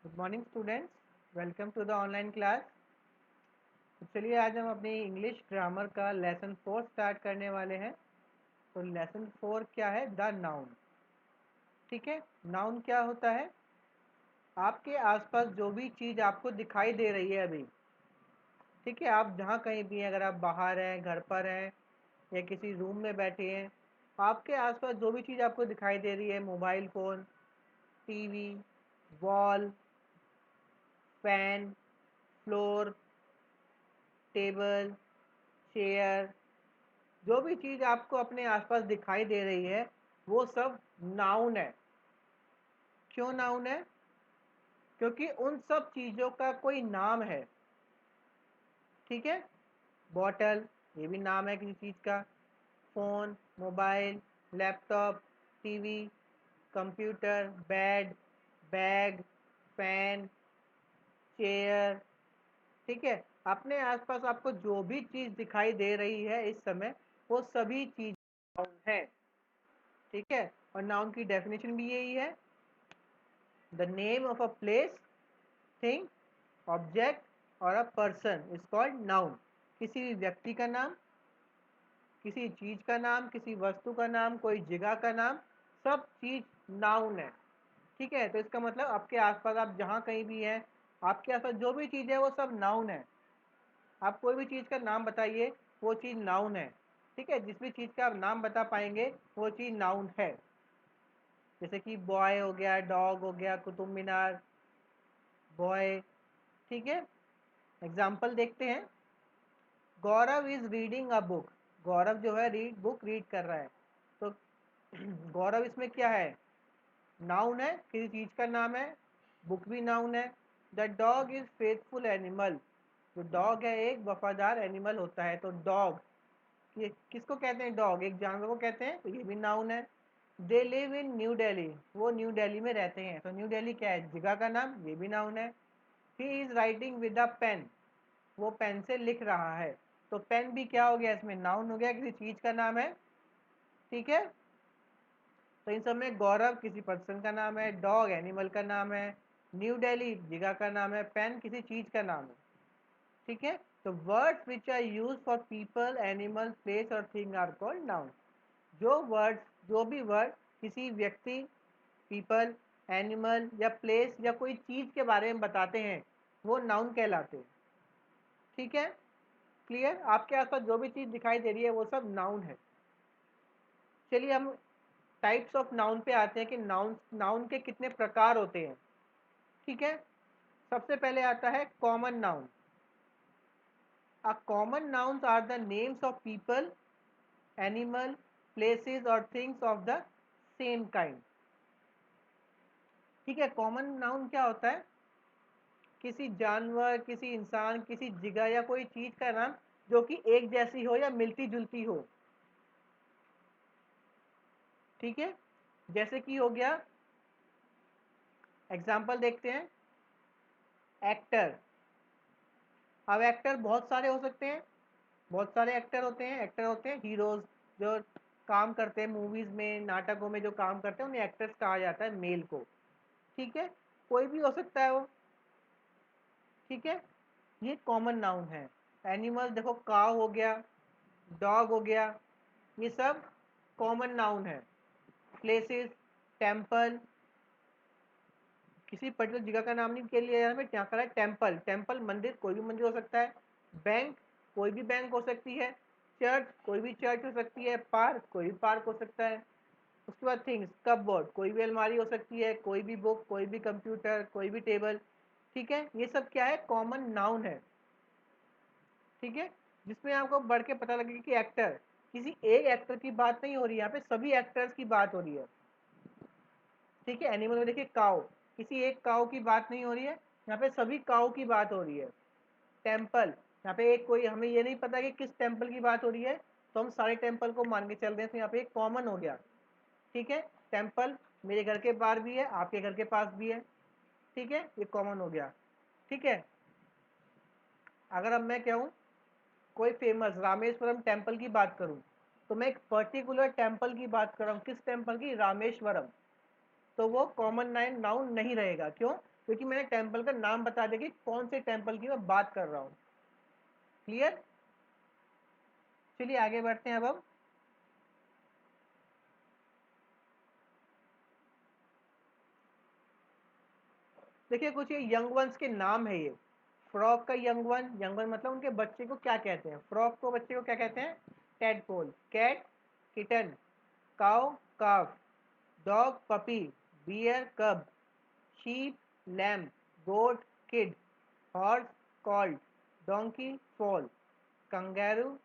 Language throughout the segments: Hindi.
Good morning students, welcome to the online class. तो चलिए आज हम अपनी इंग्लिश ग्रामर का लेसन 4 स्टार्ट करने वाले हैं। तो लेसन 4 क्या है? The noun. ठीक है, नाउन क्या होता है? आपके आसपास जो भी चीज़ आपको दिखाई दे रही है अभी, ठीक है, आप जहाँ कहीं भी हैं, अगर आप बाहर हैं, घर पर हैं या किसी रूम में बैठे हैं, आपके आसपास जो भी चीज़ आपको दिखाई दे रही है, mobile phone, TV, wall, fan, floor, table, chair, जो भी चीज़ आपको अपने आसपास दिखाई दे रही है वो सब नाउन है। क्यों नाउन है? क्योंकि उन सब चीज़ों का कोई नाम है। ठीक है, बॉटल, ये भी नाम है किसी चीज़ का। Phone, mobile, laptop, TV, computer, bed, bag, fan, chair. ठीक है, अपने आसपास आपको जो भी चीज़ दिखाई दे रही है इस समय, वो सभी चीज़ नाउन है। ठीक है, और नाउन की डेफिनेशन भी यही है, the name of a place, thing, object और a person is called noun. किसी भी व्यक्ति का नाम, किसी चीज़ का नाम, किसी वस्तु का नाम, कोई जगह का नाम, सब चीज़ नाउन है। ठीक है, तो इसका मतलब आपके आसपास आप जहाँ कहीं भी हैं, आपके आसपास जो भी चीज़ है वो सब नाउन है। आप कोई भी चीज़ का नाम बताइए, वो चीज़ नाउन है। ठीक है, जिस भी चीज़ का आप नाम बता पाएंगे वो चीज़ नाउन है। जैसे कि बॉय हो गया, डॉग हो गया, कुतुब मीनार, बॉय। ठीक है, एग्जाम्पल देखते हैं। गौरव इज रीडिंग अ बुक। गौरव जो है बुक रीड कर रहा है। तो गौरव इसमें क्या है? नाउन है, किसी चीज़ का नाम है। बुक भी नाउन है। The dog is faithful animal. जो डॉग है एक वफादार एनिमल होता है। तो डॉग, ये किसको कहते हैं? डॉग, एक जानवर को कहते हैं, तो ये भी नाउन है। They live in new Delhi. वो न्यू दिल्ली में रहते हैं। तो न्यू दिल्ली क्या है? जगह का नाम, ये भी नाउन है। He is writing with a pen. वो पेन से लिख रहा है। तो पेन भी क्या हो गया? इसमें नाउन हो गया, किसी चीज का नाम है। ठीक है, तो इन सब में गौरव किसी पर्सन का नाम है, डॉग एनिमल का नाम है, न्यू दिल्ली जगह का नाम है, पेन किसी चीज का नाम है। ठीक है, तो words which are use for people, animal, place और थिंग आर कॉल्ड नाउन। जो भी वर्ड किसी व्यक्ति, पीपल, एनिमल या प्लेस या कोई चीज़ के बारे में बताते हैं वो नाउन कहलाते हैं। ठीक है, क्लियर? आपके आसपास जो भी चीज़ दिखाई दे रही है वो सब नाउन है। चलिए हम टाइप्स ऑफ नाउन पे आते हैं कि नाउन नाउन के कितने प्रकार होते हैं। ठीक है, सबसे पहले आता है common noun. A common nouns are the names of people, animal, places और things of the same kind. ठीक है, कॉमन नाउन क्या होता है? किसी जानवर, किसी इंसान, किसी जगह या कोई चीज का नाम जो कि एक जैसी हो या मिलती जुलती हो। ठीक है, जैसे कि हो गया, एग्जाम्पल देखते हैं। एक्टर। अब एक्टर बहुत सारे हो सकते हैं, बहुत सारे एक्टर होते हैं। एक्टर होते हैं हीरोज, जो काम करते हैं मूवीज में, नाटकों में जो काम करते हैं उन्हें एक्टर्स कहा जाता है, मेल को। ठीक है, कोई भी हो सकता है वो। ठीक है, ये कॉमन नाउन है। एनिमल देखो, काव हो गया, डॉग हो गया, ये सब कॉमन नाउन है। प्लेसेस, टेम्पल, किसी पर्टिकुलर जगह का नाम नहीं के लिए हमें क्या करा है? टेम्पल, टेम्पल मंदिर, कोई भी मंदिर हो सकता है। बैंक, कोई भी बैंक हो सकती है। चर्च, कोई भी चर्च हो सकती है। पार्क, कोई भी पार्क हो सकता है। उसके बाद थिंग्स, कपबोर्ड, कोई भी अलमारी हो सकती है, कोई भी बुक, कोई भी कंप्यूटर, कोई भी टेबल। ठीक है, ये सब क्या है? कॉमन नाउन है। ठीक है, जिसमें आपको बढ़ के पता लगेगा कि एक्टर, किसी एक एक्टर की बात नहीं हो रही है, यहाँ पे सभी एक्टर्स की बात हो रही है। ठीक है, एनिमल में देखिए काउ, किसी एक काउ की बात नहीं हो रही है, यहाँ पे सभी काउ की बात हो रही है। टेम्पल, यहाँ पे एक कोई, हमें ये नहीं पता कि किस टेम्पल की बात हो रही है, तो हम सारे टेम्पल को मान के चल रहे हैं, तो यहाँ पे एक कॉमन हो गया। ठीक है, टेम्पल मेरे घर के बाहर भी है, आपके घर के पास भी है। ठीक है, ये कॉमन हो गया। ठीक है, अगर अब मैं कहूँ कोई फेमस रामेश्वरम टेम्पल की बात करूँ, तो मैं एक पर्टिकुलर टेम्पल की बात कर रहा हूँ। किस टेम्पल की? रामेश्वरम। तो वो कॉमन नाउन नहीं रहेगा। क्यों? क्योंकि मैंने टेम्पल का नाम बता दिया कि कौन से टेम्पल की मैं बात कर रहा हूँ। क्लियर? चलिए आगे बढ़ते हैं अब हम। देखिए कुछ ये यंग वंस के नाम है ये। फ्रॉग का यंग वन, यंग वन मतलब उनके बच्चे को क्या कहते हैं? फ्रॉग को बच्चे को क्या कहते हैं? Tadpole. Cat kitten, cow calf, dog puppy, bear cub, sheep lamb, goat kid, horse colt, donkey foal, kangaroo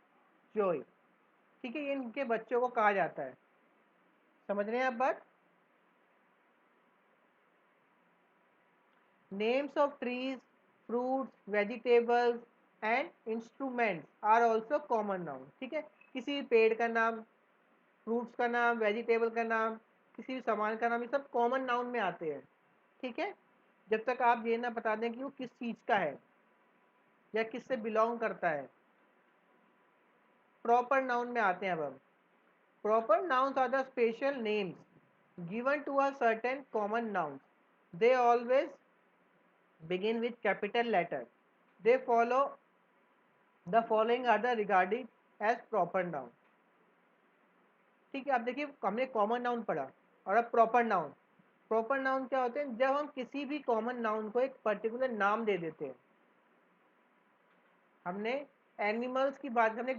joey. ठीक है, ये इनके बच्चों को कहा जाता है। समझ रहे हैं आप बात? Names of trees, fruits, vegetables and instruments are also common noun. ठीक है, किसी पेड़ का नाम, फ्रूट्स का नाम, वेजिटेबल का नाम, किसी भी सामान का नाम, ये सब कॉमन नाउन में आते हैं। ठीक है, जब तक आप ये ना बता दें कि वो किस चीज़ का है या किस से बिलोंग करता है। प्रॉपर नाउन में आते हैं अब हम। Proper nouns are the special names given to a certain common noun. They always begin with capital letter. They follow the following are the regarded as proper noun. ठीक है, अब देखिए हमने कॉमन नाउन पढ़ा और अब प्रॉपर नाउन। प्रॉपर नाउन क्या होते हैं? जब हम किसी भी कॉमन नाउन को एक पर्टिकुलर नाम दे देते हैं। हमने एनिमल्स की बात, हमने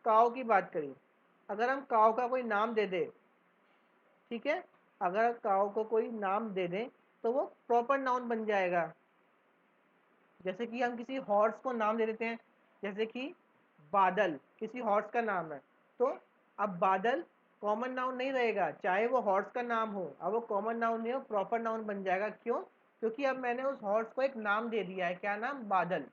काऊ की बात करी। अगर हम काऊ का कोई नाम दे दे, ठीक है, अगर काऊ को कोई नाम दे दें तो वो प्रॉपर नाउन बन जाएगा। जैसे कि हम किसी हॉर्स को नाम दे देते हैं, जैसे कि बादल किसी हॉर्स का नाम है, तो अब बादल कॉमन नाउन नहीं रहेगा, चाहे वो हॉर्स का नाम हो। अब वो कॉमन नाउन नहीं हो, प्रॉपर नाउन बन जाएगा। क्यों? क्योंकि अब मैंने उस हॉर्स को एक नाम दे दिया है। क्या नाम? बादल।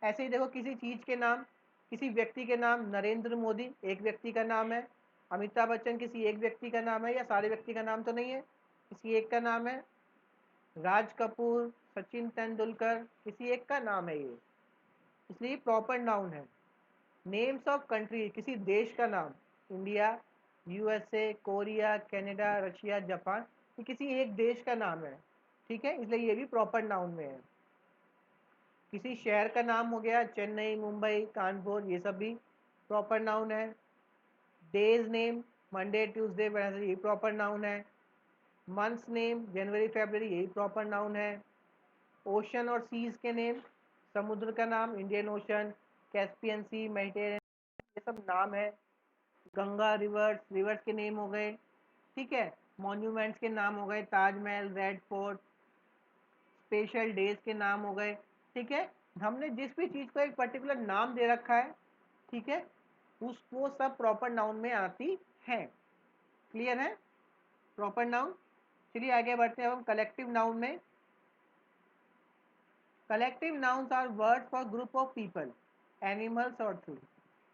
ऐसे ही देखो किसी चीज़ के नाम, किसी व्यक्ति के नाम, नरेंद्र मोदी एक व्यक्ति का नाम है, अमिताभ बच्चन किसी एक व्यक्ति का नाम है, या सारे व्यक्ति का नाम तो नहीं है, किसी एक का नाम है, राज कपूर, सचिन तेंदुलकर किसी एक का नाम है ये, इसलिए प्रॉपर नाउन है। नेम्स ऑफ कंट्री किसी देश का नाम, India, USA, Korea, Canada, Russia, Japan, ये किसी एक देश का नाम है। ठीक है, इसलिए ये भी प्रॉपर नाउन में है। किसी शहर का नाम हो गया, चेन्नई, मुंबई, कानपुर, ये सब भी प्रॉपर नाउन है। Days name, Monday, Tuesday, Wednesday, ये प्रॉपर नाउन है। मंथ्स नेम, जनवरी, फरवरी, यही प्रॉपर नाउन है। ओशन और सीज के नेम, समुद्र का नाम, इंडियन ओशन, कैस्पियन सी, मेडिटेरियन, ये सब नाम है। गंगा, रिवर्स, रिवर्स के नेम हो गए। ठीक है, मॉन्यूमेंट्स के नाम हो गए, Taj Mahal, red fort, special days के नाम हो गए। ठीक है, हमने जिस भी चीज़ को एक पर्टिकुलर नाम दे रखा है, ठीक है, वो सब प्रॉपर नाउन में आती हैं। क्लियर है? Proper noun. चलिए आगे बढ़ते हैं हम कलेक्टिव नाउन में। Collective nouns are word for group of people, animals और थिंग्स।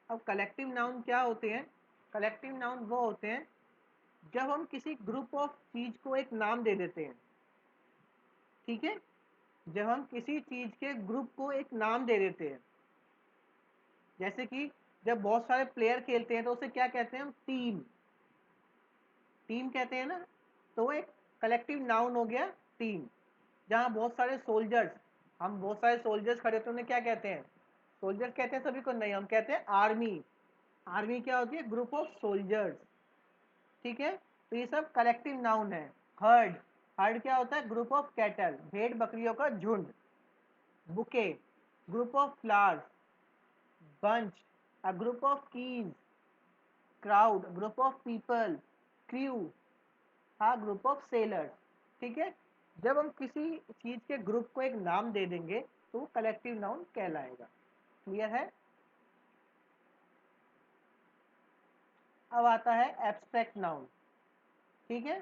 अब कलेक्टिव नाउन क्या होते हैं? कलेक्टिव नाउन वो होते हैं जब हम किसी ग्रुप ऑफ चीज को एक नाम दे देते हैं। ठीक है, जब हम किसी चीज के ग्रुप को एक नाम दे देते हैं, जैसे कि जब बहुत सारे प्लेयर खेलते हैं तो उसे क्या कहते हैं हम? टीम। टीम कहते हैं ना, तो वो एक कलेक्टिव नाउन हो गया, टीम। जहाँ बहुत सारे सोल्जर्स, हम बहुत सारे सोल्जर्स खड़े होते हैं, उन्हें क्या कहते हैं? सोल्जर्स कहते हैं सभी को? नहीं, हम कहते हैं आर्मी। आर्मी क्या होती है? Group of soldiers. ठीक है, तो ये सब कलेक्टिव नाउन है। हर्ड, हर्ड क्या होता है? ग्रुप ऑफ कैटल, भेड़ बकरियों का झुंड। Bouquet, group of flowers. Bunch, a group of keys. Crowd, group of people. Crew, हाँ ग्रुप ऑफ सेलर्स। ठीक है, जब हम किसी चीज के ग्रुप को एक नाम दे देंगे तो वो कलेक्टिव नाउन कहलाएगा। क्लियर है? अब आता है एब्स्ट्रैक्ट नाउन। ठीक है,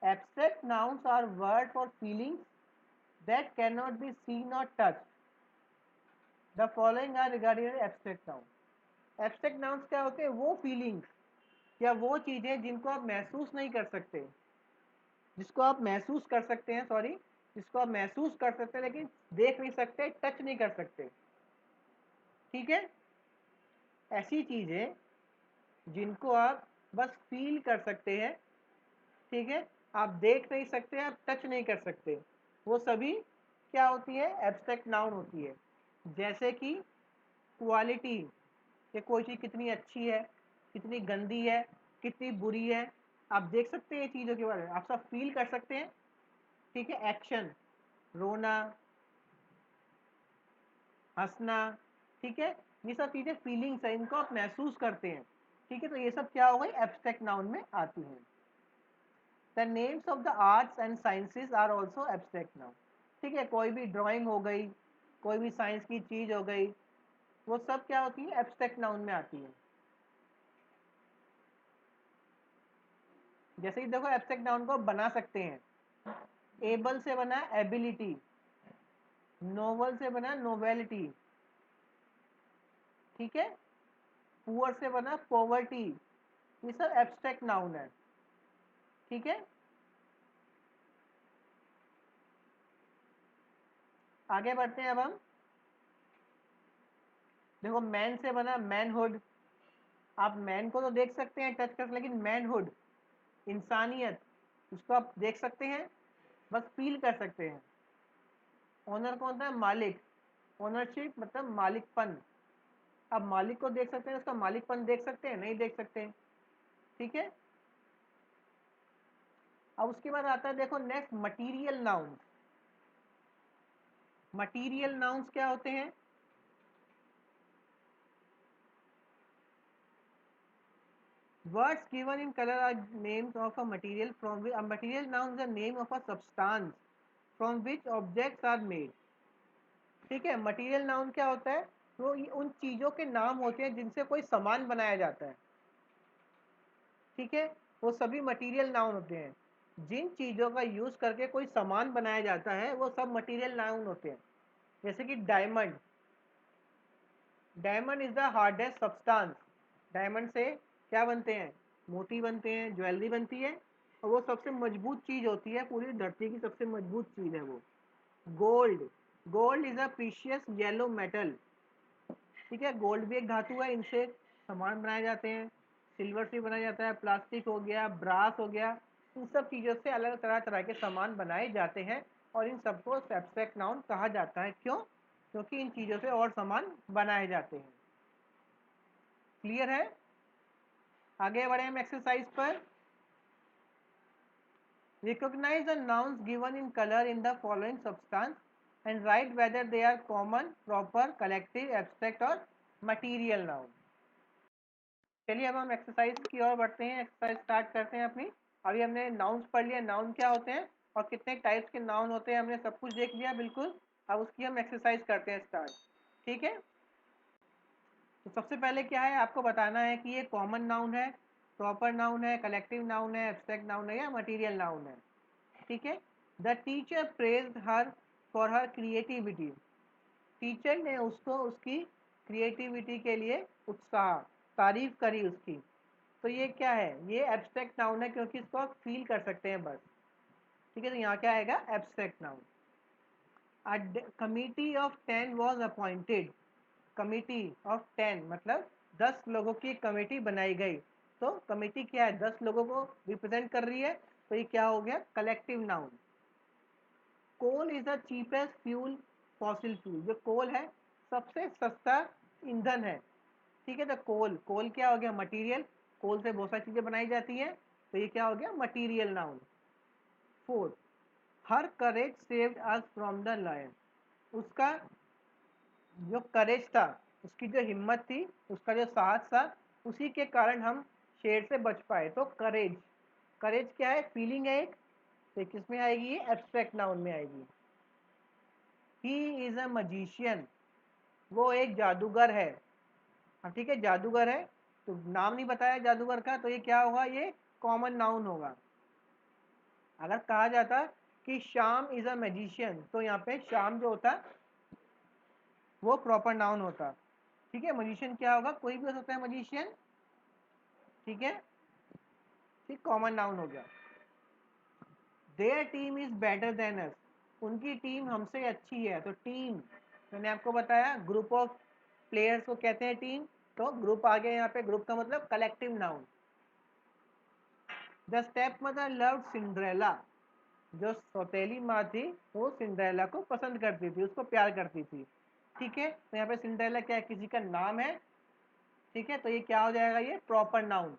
abstract nouns are word for feelings that can not be seen और touch. The following are regarding abstract noun. Abstract nouns क्या होते हैं? वो फीलिंग्स या वो चीजें जिनको आप महसूस नहीं कर सकते, जिसको आप महसूस कर सकते हैं, सॉरी, जिसको आप महसूस कर सकते हैं लेकिन देख नहीं सकते, टच नहीं कर सकते। ठीक है, ऐसी चीजें जिनको आप बस फील कर सकते हैं। ठीक है, आप देख नहीं सकते, आप टच नहीं कर सकते, वो सभी क्या होती है, एब्स्ट्रैक्ट नाउन होती है। जैसे कि क्वालिटी, कि कोई चीज़ कितनी अच्छी है, कितनी गंदी है, कितनी बुरी है, आप देख सकते हैं चीज़ों के बारे में, आप सब फील कर सकते हैं। ठीक है, एक्शन, रोना, हंसना, ठीक है, ये सब चीज़ें फीलिंग्स है, इनको आप महसूस करते हैं। ठीक है, तो ये सब क्या हो गई, एब्स्ट्रैक्ट नाउन में आती हैं। The names of the arts and sciences are also abstract noun. ठीक है, कोई भी ड्राइंग हो गई, कोई भी साइंस की चीज़ हो गई, वो सब क्या होती है, एब्स्ट्रैक्ट नाउन में आती है। जैसे कि देखो, एब्स्ट्रैक्ट नाउन को बना सकते हैं। एबल से बना एबिलिटी, नोवल से बना नोवेलिटी, ठीक है, पुअर से बना पॉवर्टी, ये सब एब्स्ट्रैक्ट नाउन है। ठीक है, आगे बढ़ते हैं अब हम। देखो, मैन से बना मैनहुड, आप मैन को तो देख सकते हैं, टच कर सकते, लेकिन मैनहुड, इंसानियत, उसको आप देख सकते हैं, बस फील कर सकते हैं। ओनर कौन होता है, मालिक, ओनरशिप मतलब मालिकपन, आप मालिक को देख सकते हैं, उसका मालिकपन देख सकते हैं, नहीं देख सकते। ठीक है, अब उसके बाद आता है, देखो next, material noun. Material nouns क्या होते हैं, words given in color are names of a material from which a material noun is the name of a substance from which objects are made। ठीक है, मटेरियल नाउन क्या होता है, तो ये उन चीज़ों के नाम होते हैं जिनसे कोई सामान बनाया जाता है। ठीक है, वो सभी मटेरियल नाउन होते हैं। जिन चीज़ों का यूज़ करके कोई सामान बनाया जाता है वो सब मटेरियल नाउन होते हैं। जैसे कि diamond, diamond is the hardest substance. Diamond से क्या बनते हैं, मोती बनते हैं, ज्वेलरी बनती है, और वो सबसे मजबूत चीज़ होती है, पूरी धरती की सबसे मजबूत चीज़ है वो। Gold, gold is a precious yellow metal. ठीक है, गोल्ड भी एक धातु है, इनसे सामान बनाए जाते हैं। सिल्वर से बनाया जाता है, प्लास्टिक हो गया, ब्रास हो गया, इन सब चीज़ों से अलग तरह तरह के सामान बनाए जाते हैं, और इन सबको एब्स्ट्रैक्ट नाउन कहा जाता है। क्यों, क्योंकि इन चीज़ों से और सामान बनाए जाते हैं। क्लियर है, आगे बढ़े हम एक्सरसाइज पर। Recognise the nouns given in colour in the following substance and write whether they are common, proper, collective, abstract और मटीरियल नाउन। चलिए अब हम एक्सरसाइज की ओर बढ़ते हैं, एक्सरसाइज स्टार्ट करते हैं अपनी। अभी हमने नाउन्स पढ़ लिया, नाउन क्या होते हैं और कितने टाइप्स के नाउन होते हैं, हमने सब कुछ देख लिया बिल्कुल। अब उसकी हम एक्सरसाइज करते हैं स्टार्ट। ठीक है, तो सबसे पहले क्या है, आपको बताना है कि ये कॉमन नाउन है, प्रॉपर नाउन है, कलेक्टिव नाउन है, एब्स्ट्रैक्ट नाउन है या मटीरियल नाउन है। ठीक है, the teacher praised her for her creativity. Teacher ने उसको उसकी क्रिएटिविटी के लिए उत्साह, तारीफ करी उसकी। तो ये क्या है, ये एब्स्ट्रैक्ट नाउन है, क्योंकि इसको आप फील कर सकते हैं बस। ठीक है, तो यहाँ क्या आएगा, abstract noun. A committee of 10 was appointed, committee of 10 मतलब 10 लोगों की कमेटी बनाई गई। तो कमेटी क्या है, 10 लोगों को रिप्रेजेंट कर रही है, तो ये क्या हो गया, collective noun. Coal is the cheapest fuel, fossil fuel, जो कोल है सबसे सस्ता ईंधन है। ठीक है, तो कोल, कोल क्या हो गया, मटेरियल, कोल से बहुत सारी चीज़ें बनाई जाती हैं, तो ये क्या हो गया, material noun. Fourth, her courage saved us from the lion, उसका जो करेज था, उसकी जो हिम्मत थी, उसका जो साहस था, उसी के कारण हम शेर से बच पाए। तो करेज, करेज क्या है, फीलिंग है एक, तो किस में आएगी, ये एब्स्ट्रैक्ट नाउन में आएगी। ही इज अ मजिशियन, वो एक जादूगर है। हाँ ठीक है, जादूगर है, तो नाम नहीं बताया जादूगर का, तो ये क्या होगा, ये कॉमन नाउन होगा। अगर कहा जाता कि श्याम इज अ मैजिशियन, तो यहाँ पे श्याम जो होता वो प्रॉपर नाउन होता। ठीक है, मजिशियन क्या होगा, कोई भी हो सकता है मजिशियन। ठीक है, ठीक, कॉमन नाउन हो गया। Their team is better than us, उनकी टीम हमसे अच्छी है। तो टीम, मैंने आपको बताया ग्रुप ऑफ प्लेयर्स को कहते हैं टीम, तो ग्रुप आ गया यहाँ पे, ग्रुप का मतलब collective noun. The step mother loved Cinderella, जो सौतेली माँ थी वो सिंड्रेला को पसंद करती थी, उसको प्यार करती थी। ठीक है, तो यहाँ पे सिंड्रेला क्या है, किसी का नाम है। ठीक है, तो ये क्या हो जाएगा, ये proper noun.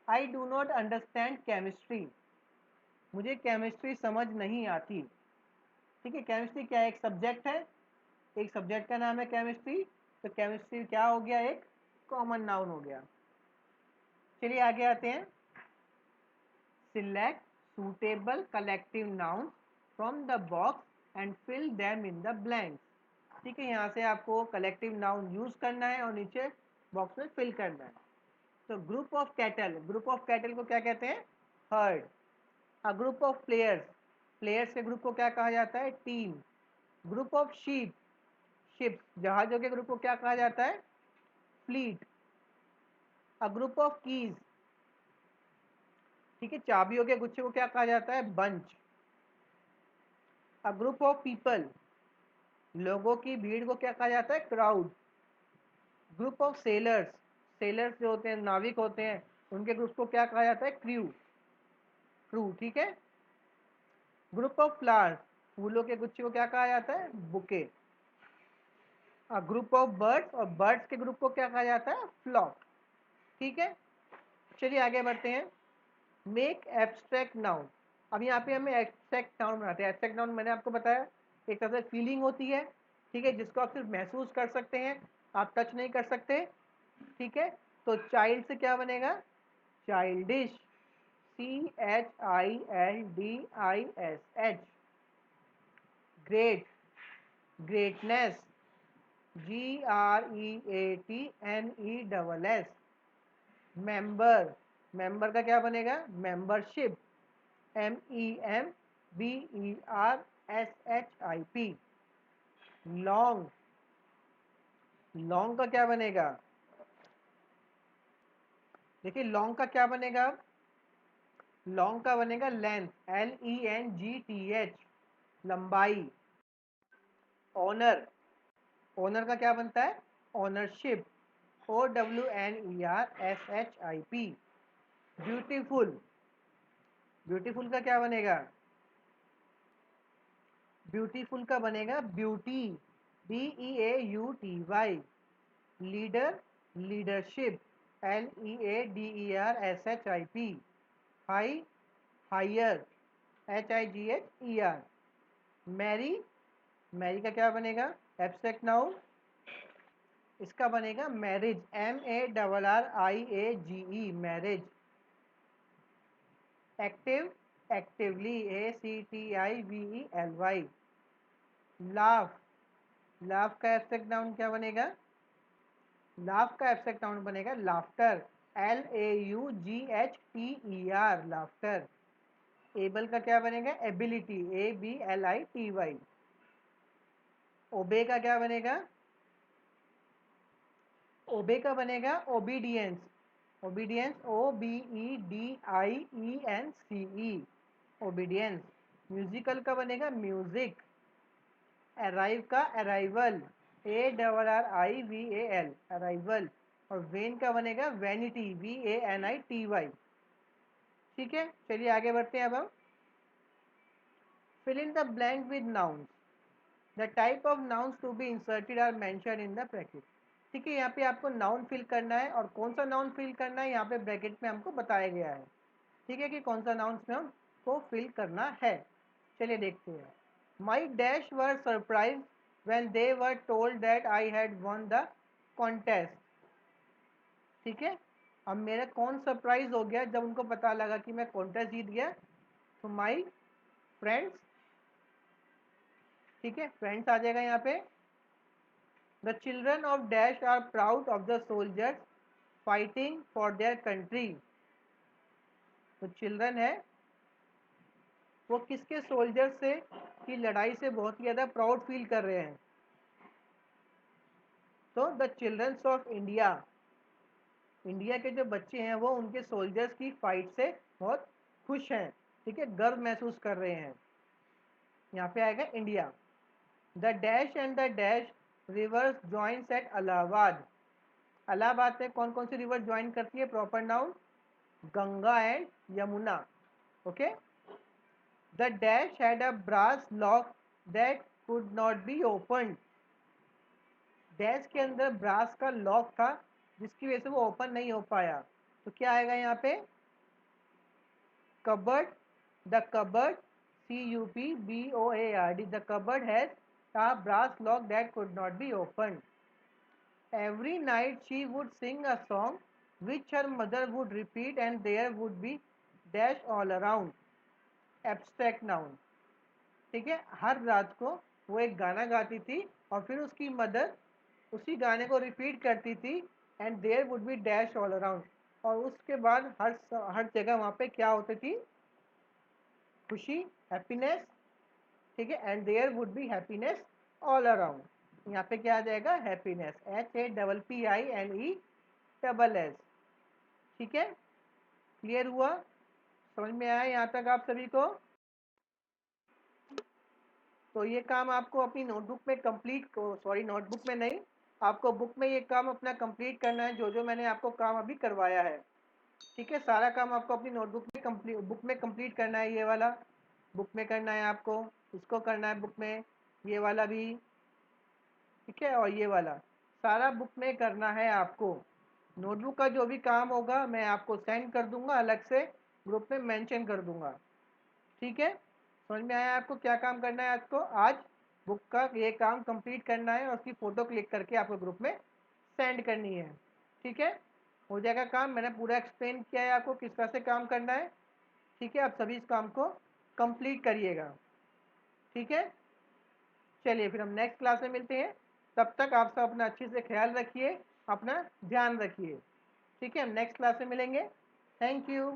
I do not understand chemistry, मुझे केमिस्ट्री समझ नहीं आती। ठीक है, केमिस्ट्री क्या है, एक सब्जेक्ट है, एक सब्जेक्ट का नाम है केमिस्ट्री। तो केमिस्ट्री क्या हो गया, एक कॉमन नाउन हो गया। चलिए आगे आते हैं। Select suitable collective nouns from the box and fill them in the blanks। ठीक है, यहाँ से आपको कलेक्टिव नाउन यूज करना है और नीचे बॉक्स में फिल करना है। तो group of cattle, group of cattle को क्या कहते हैं, heard. A group of players, players के ग्रुप को क्या कहा जाता है, team. Group of sheep, ships जहाजों के ग्रुप को क्या कहा जाता है, fleet. A group of keys, ठीक है, चाबियों के गुच्छे को क्या कहा जाता है, bunch. A group of people, लोगों की भीड़ को क्या कहा जाता है, crowd. Group of sellers, sellers जो होते हैं नाविक होते हैं, उनके ग्रुप को क्या कहा जाता है, क्रू, क्रू। ठीक है। ग्रुप ऑफ फ्लावर्स, फूलों के गुच्छे को क्या कहा जाता है, बुके। ग्रुप ऑफ बर्ड्स, और बर्ड्स के ग्रुप को क्या कहा जाता है, फ्लॉक। ठीक है, चलिए आगे बढ़ते हैं। Make abstract noun. अब यहाँ पे हमें एब्स्ट्रैक्ट नाउन बनाते हैं। एब्स्ट्रैक्ट नाउन मैंने आपको बताया एक तरह से फीलिंग होती है, ठीक है, जिसको आप सिर्फ महसूस कर सकते हैं, आप टच नहीं कर सकते। ठीक है, तो चाइल्ड से क्या बनेगा, childish, CHILDISH। Great, greatness, GREATNESS। Member, member का क्या बनेगा, मेंबरशिप, MEMBERSHIP। लॉन्ग, लॉन्ग का क्या बनेगा, देखिए लॉन्ग का क्या बनेगा, लॉन्ग का बनेगा लेंथ, LENGTH, लंबाई। ऑनर, ओनर का क्या बनता है, ओनरशिप, OWNERSHIP। ब्यूटीफुल, ब्यूटीफुल का क्या बनेगा, ब्यूटीफुल का बनेगा beauty, BEAUTY। Leader, leadership, LEADERSHIP। High, higher, HIGHER। Marry, marry का क्या बनेगा, एब्स्ट्रैक्ट नाउन, इसका बनेगा marriage, MARRIAGE, marriage. Active, actively, ACTIVELY। Laugh, laugh का एब्स्ट्रैक्ट नाउन क्या बनेगा, लाफ का एब्स्ट्रैक्ट नाउन बनेगा लाफ्टर, LAUGHTER, लाफ्टर। एबल का क्या बनेगा, एबिलिटी, ABLITY। ओबे का क्या बनेगा, ओबे का बनेगा obedience, obedience, OBEDIENCE, obedience. Musical का बनेगा म्यूजिक। अराइव का अराइवल, ARRIVAL, अराइवल। और वेन का बनेगा वैनिटी, VANITY। ठीक है, चलिए आगे बढ़ते हैं। अब हम fill in the blank with nouns. The type of nouns to be inserted are mention in the bracket. ठीक है, यहाँ पे आपको नाउन फिल करना है, और कौन सा नाउन फिल करना है यहाँ पे ब्रैकेट में हमको बताया गया है। ठीक है, कि कौन सा नाउन में हमको फिल करना है। चलिए देखते हैं। माई dash were surprise when they were told that I had won the contest। ठीक है, अब मेरा कौन सरप्राइज हो गया जब उनको पता लगा कि मैं कॉन्टेस्ट जीत गया, तो माई फ्रेंड्स। ठीक है, फ्रेंड्स आ जाएगा यहाँ पे। The children of dash are proud of the soldiers fighting for their country. तो चिल्ड्रन है वो किसके, सोल्जर से की लड़ाई से बहुत ही ज़्यादा प्राउड फील कर रहे हैं। तो the childrens of India, India के जो बच्चे हैं वो उनके सोल्जर्स की फाइट से बहुत खुश हैं। ठीक है, गर्व महसूस कर रहे हैं। यहाँ पे आएगा India. The dash and the dash rivers joins at Allahabad. Allahabad में कौन कौन सी रिवर ज्वाइन करती है, proper noun, Ganga and Yamuna. Okay, the dash had a brass lock that could not be open. Dash के अंदर ब्रास का लॉक था जिसकी वजह से वो ओपन नहीं हो पाया। तो क्या आएगा यहाँ पे? Cupboard, the cupboard, CUPBOARD, the cupboard has a brass lock that could not be opened. Every night she would sing a song which her mother would repeat and there would be dash all around. Abstract noun, ठीक है। हर रात को वो एक गाना गाती थी और फिर उसकी मदर उसी गाने को रिपीट करती थी and there would be dash all around. और उसके बाद हर जगह वहाँ पे क्या होती थी? खुशी, हैप्पीनेस, ठीक है। And there would be happiness all around. यहाँ पे क्या आ जाएगा? हैप्पीनेस, HAPPINESS, ठीक है। क्लियर हुआ? समझ में आया यहाँ तक आप सभी को? तो ये काम आपको अपनी नोटबुक में नोटबुक में नहीं, आपको बुक में ये काम अपना कंप्लीट करना है, जो जो मैंने आपको काम अभी करवाया है, ठीक है। सारा काम आपको अपनी नोटबुक में बुक में कंप्लीट करना है। ये वाला बुक में करना है आपको, इसको करना है बुक में, ये वाला भी, ठीक है। और ये वाला सारा बुक में करना है आपको। नोटबुक का जो भी काम होगा मैं आपको सेंड कर दूंगा, अलग से ग्रुप में मेंशन कर दूंगा, ठीक है। समझ में आया आपको क्या काम करना है? आपको आज बुक का ये काम कंप्लीट करना है और उसकी फ़ोटो क्लिक करके आपको ग्रुप में सेंड करनी है, ठीक है। हो जाएगा काम। मैंने पूरा एक्सप्लेन किया है आपको किस तरह से काम करना है, ठीक है। आप सभी इस काम को कंप्लीट करिएगा, ठीक है। चलिए फिर हम नेक्स्ट क्लास में मिलते हैं। तब तक आप सब अपना अच्छे से ख्याल रखिए, अपना ध्यान रखिए, ठीक है। हम नेक्स्ट क्लास में मिलेंगे। Thank you.